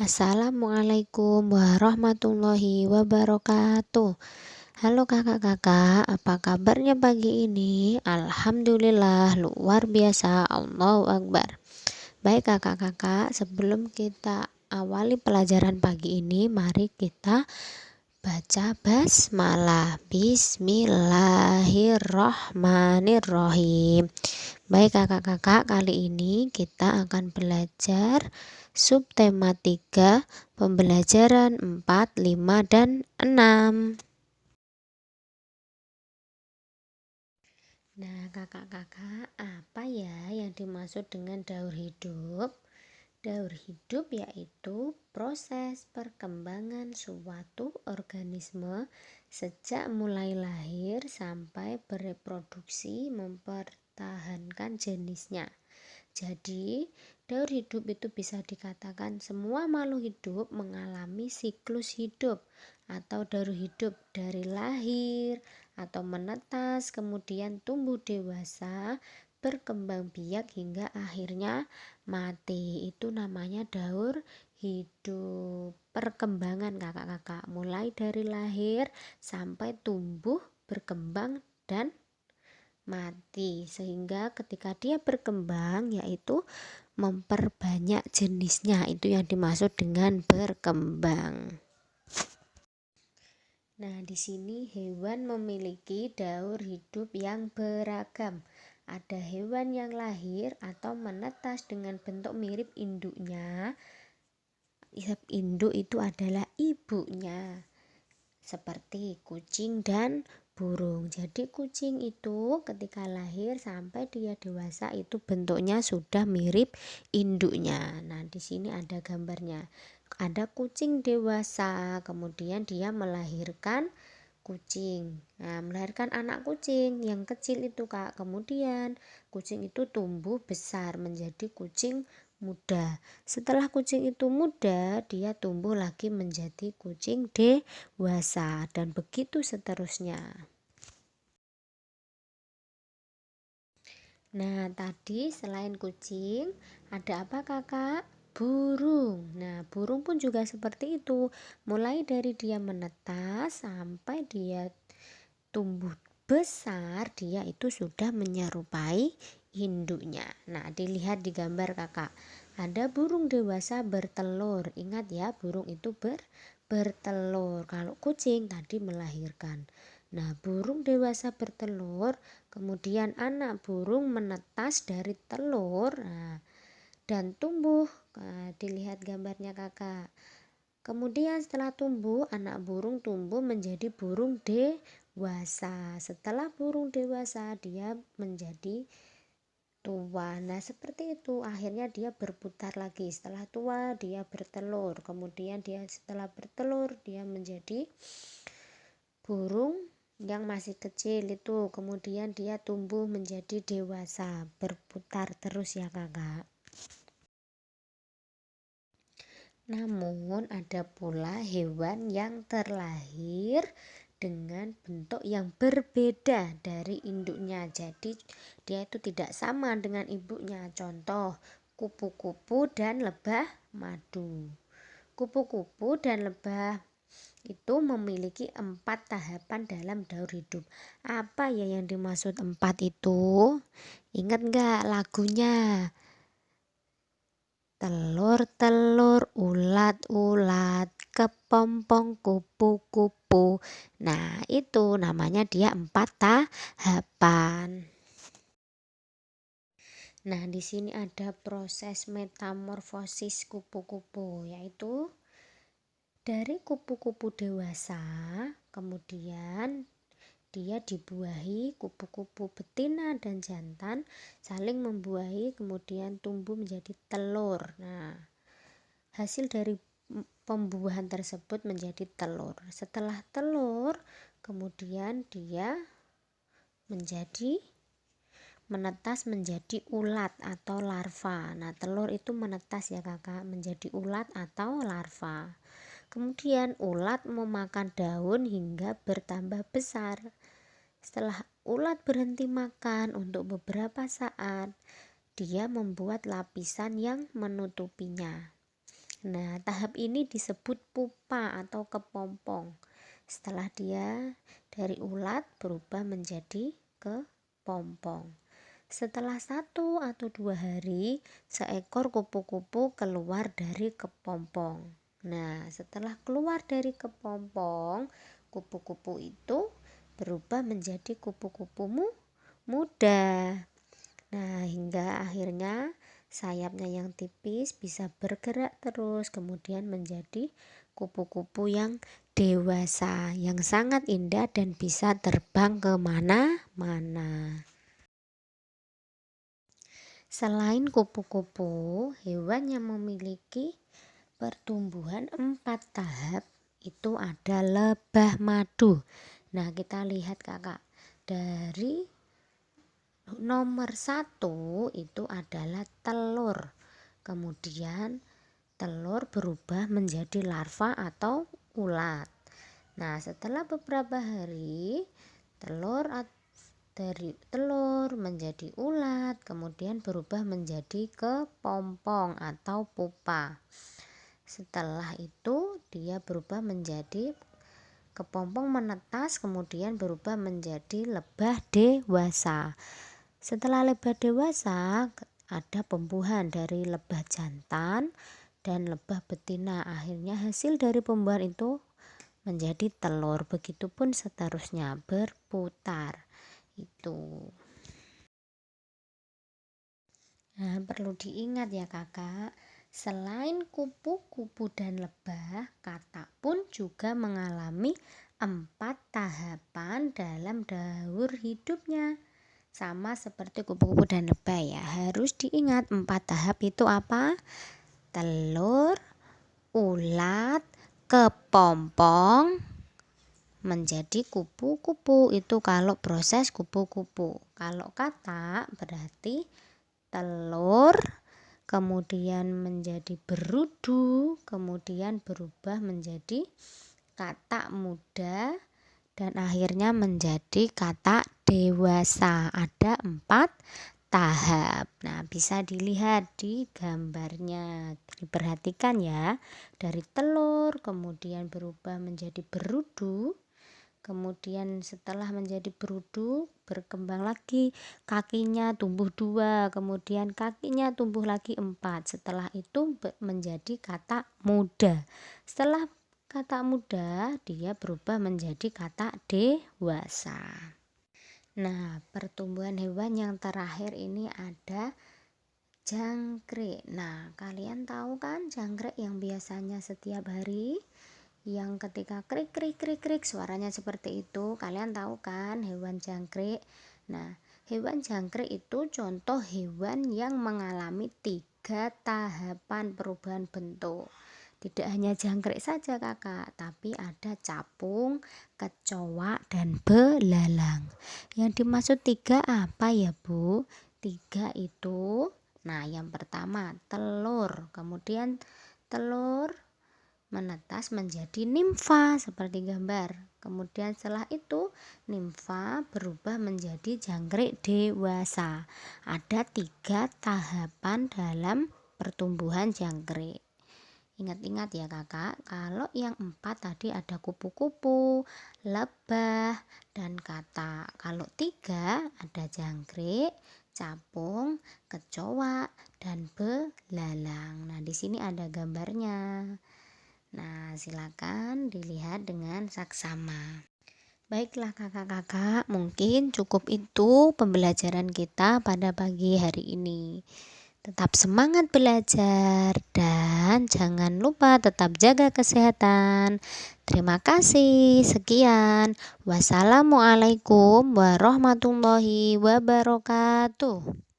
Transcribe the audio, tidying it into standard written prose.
Assalamualaikum warahmatullahi wabarakatuh. Halo kakak-kakak, apa kabarnya pagi ini? Alhamdulillah, luar biasa, Allahu Akbar. Baik kakak-kakak, sebelum kita awali pelajaran pagi ini, mari kita baca basmalah. Bismillahirrohmanirrohim. Baik kakak-kakak, kali ini kita akan belajar subtema 3, pembelajaran 4, 5, dan 6. Nah kakak-kakak, apa ya yang dimaksud dengan daur hidup? Daur hidup yaitu proses perkembangan suatu organisme sejak mulai lahir sampai bereproduksi mempertahankan jenisnya. Jadi, daur hidup itu bisa dikatakan semua makhluk hidup mengalami siklus hidup atau daur hidup dari lahir atau menetas, kemudian tumbuh dewasa, berkembang biak hingga akhirnya mati. Itu namanya daur hidup. Perkembangan kakak-kakak, mulai dari lahir sampai tumbuh, berkembang, dan mati, sehingga ketika dia berkembang yaitu memperbanyak jenisnya. Itu yang dimaksud dengan berkembang. Nah, di sini hewan memiliki daur hidup yang beragam. Ada hewan yang lahir atau menetas dengan bentuk mirip induknya. Induk itu adalah ibunya, seperti kucing dan burung. Jadi kucing itu ketika lahir sampai dia dewasa itu bentuknya sudah mirip induknya. Nah, di sini ada gambarnya. Ada kucing dewasa, kemudian dia melahirkan kucing. Nah, melahirkan anak kucing yang kecil itu, Kak. Kemudian kucing itu tumbuh besar menjadi kucing muda. Setelah kucing itu muda, dia tumbuh lagi menjadi kucing dewasa dan begitu seterusnya. Nah, tadi selain kucing, ada apa kakak? Burung. Nah, burung pun juga seperti itu. Mulai dari dia menetas sampai dia tumbuh besar, dia itu sudah menyerupai induknya. Nah, dilihat di gambar kakak. Ada burung dewasa bertelur. Ingat ya, burung itu bertelur. Kalau kucing tadi melahirkan. Nah, burung dewasa bertelur, kemudian anak burung menetas dari telur, dan tumbuh. Nah, dilihat gambarnya kakak. Kemudian setelah tumbuh, anak burung tumbuh menjadi burung dewasa. Setelah burung dewasa, dia menjadi tua. Nah, seperti itu. Akhirnya dia berputar lagi. Setelah tua, dia bertelur. Kemudian dia setelah bertelur, dia menjadi burung yang masih kecil itu. Kemudian dia tumbuh menjadi dewasa. Berputar terus ya kakak. Namun ada pula hewan yang terlahir dengan bentuk yang berbeda dari induknya. Jadi dia itu tidak sama dengan ibunya. Contoh, kupu-kupu dan lebah madu. Kupu-kupu dan lebah itu memiliki 4 tahapan dalam daur hidup. Apa ya yang dimaksud 4 itu? Ingat gak lagunya? Telur-telur, ulat-ulat, kepompong, kupu-kupu. Nah, itu namanya dia 4 tahapan. Nah, di sini ada proses metamorfosis kupu-kupu, yaitu dari kupu-kupu dewasa, kemudian dia dibuahi kupu-kupu betina dan jantan saling membuahi, kemudian tumbuh menjadi telur. Nah, hasil dari pembuahan tersebut menjadi telur. Setelah telur, kemudian dia menetas menjadi ulat atau larva. Nah, telur itu menetas ya kakak menjadi ulat atau larva. Kemudian ulat memakan daun hingga bertambah besar. Setelah ulat berhenti makan untuk beberapa saat, dia membuat lapisan yang menutupinya. Nah, tahap ini disebut pupa atau kepompong. Setelah dia dari ulat berubah menjadi kepompong. Setelah 1 atau 2 hari, seekor kupu-kupu keluar dari kepompong. Nah, setelah keluar dari kepompong, kupu-kupu itu berubah menjadi kupu-kupu muda. Nah, hingga akhirnya sayapnya yang tipis bisa bergerak terus, kemudian menjadi kupu-kupu yang dewasa, yang sangat indah dan bisa terbang kemana-mana. Selain kupu-kupu, hewan yang memiliki pertumbuhan 4 tahap itu ada lebah madu. Nah, kita lihat kakak, dari nomor 1 itu adalah telur. Kemudian telur berubah menjadi larva atau ulat. Nah, setelah beberapa hari, dari telur menjadi ulat, kemudian berubah menjadi kepompong atau pupa. Setelah itu dia berubah menjadi kepompong menetas, kemudian berubah menjadi lebah dewasa. Setelah lebah dewasa, ada pembuahan dari lebah jantan dan lebah betina. Akhirnya hasil dari pembuahan itu menjadi telur. Begitupun seterusnya, berputar. Itu. Nah, perlu diingat ya kakak, selain kupu-kupu dan lebah, katak pun juga mengalami 4 tahapan dalam daur hidupnya. Sama seperti kupu-kupu dan lebah ya, harus diingat 4 tahap itu apa? Telur, ulat, kepompong, menjadi kupu-kupu. Itu kalau proses kupu-kupu. Kalau katak berarti telur, kemudian menjadi berudu, kemudian berubah menjadi katak muda, dan akhirnya menjadi katak dewasa. Ada 4 tahap. Nah, bisa dilihat di gambarnya, diperhatikan ya. Dari telur kemudian berubah menjadi berudu, kemudian setelah menjadi berudu berkembang lagi, kakinya tumbuh 2, kemudian kakinya tumbuh lagi 4. Setelah itu menjadi katak muda. Setelah katak muda dia berubah menjadi katak dewasa. Nah, pertumbuhan hewan yang terakhir ini ada jangkrik. Nah, kalian tahu kan jangkrik yang biasanya setiap hari, yang ketika krik krik krik krik suaranya seperti itu, kalian tahu kan hewan jangkrik. Nah, hewan jangkrik itu contoh hewan yang mengalami 3 tahapan perubahan bentuk. Tidak hanya jangkrik saja kakak, tapi ada capung, kecoa, dan belalang. Yang dimaksud 3 apa ya bu? 3 itu, nah yang pertama telur, kemudian telur menetas menjadi nimfa seperti gambar. Kemudian setelah itu nimfa berubah menjadi jangkrik dewasa. Ada 3 tahapan dalam pertumbuhan jangkrik. Ingat-ingat ya kakak, kalau yang 4 tadi ada kupu-kupu, lebah, dan katak. Kalau 3 ada jangkrik, capung, kecoa, dan belalang. Nah, di sini ada gambarnya. Nah, silakan dilihat dengan saksama. Baiklah kakak-kakak, mungkin cukup itu pembelajaran kita pada pagi hari ini. Tetap semangat belajar dan jangan lupa tetap jaga kesehatan. Terima kasih. Sekian. Wassalamualaikum warahmatullahi wabarakatuh.